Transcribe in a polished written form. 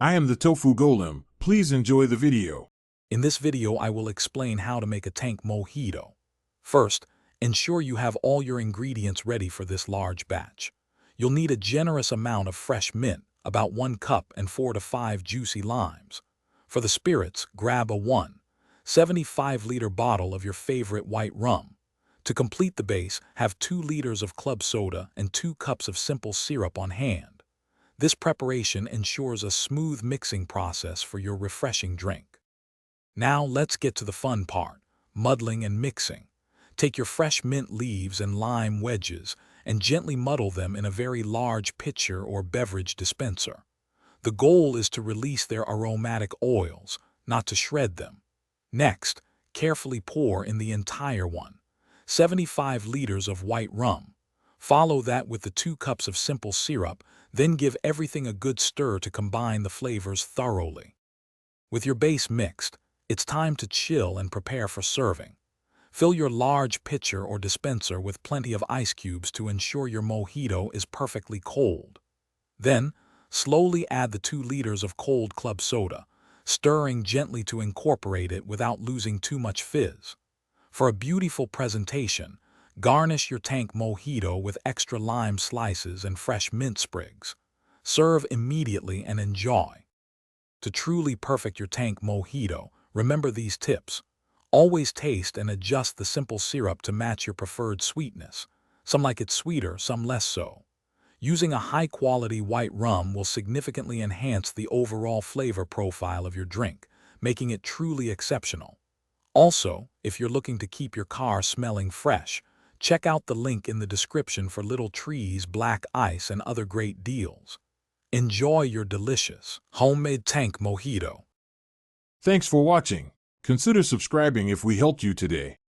I am the Tofu Golem. Please enjoy the video. In this video, I will explain how to make a tank mojito. First, ensure you have all your ingredients ready for this large batch. You'll need a generous amount of fresh mint, about 1 cup, and 4 to 5 juicy limes. For the spirits, grab a 1.75-liter bottle of your favorite white rum. To complete the base, have 2 liters of club soda and 2 cups of simple syrup on hand. This preparation ensures a smooth mixing process for your refreshing drink. Now let's get to the fun part, muddling and mixing. Take your fresh mint leaves and lime wedges and gently muddle them in a very large pitcher or beverage dispenser. The goal is to release their aromatic oils, not to shred them. Next, carefully pour in the entire 1.75 liters of white rum. Follow that with the 2 cups of simple syrup, then give everything a good stir to combine the flavors thoroughly. With your base mixed, it's time to chill and prepare for serving. Fill your large pitcher or dispenser with plenty of ice cubes to ensure your mojito is perfectly cold. Then, slowly add the 2 liters of cold club soda, stirring gently to incorporate it without losing too much fizz. For a beautiful presentation, garnish your tank mojito with extra lime slices and fresh mint sprigs. Serve immediately and enjoy. To truly perfect your tank mojito, remember these tips. Always taste and adjust the simple syrup to match your preferred sweetness. Some like it sweeter, some less so. Using a high-quality white rum will significantly enhance the overall flavor profile of your drink, making it truly exceptional. Also, if you're looking to keep your car smelling fresh, check out the link in the description for Little Trees Black Ice and other great deals. Enjoy your delicious, homemade tank mojito. Thanks for watching. Consider subscribing if we helped you today.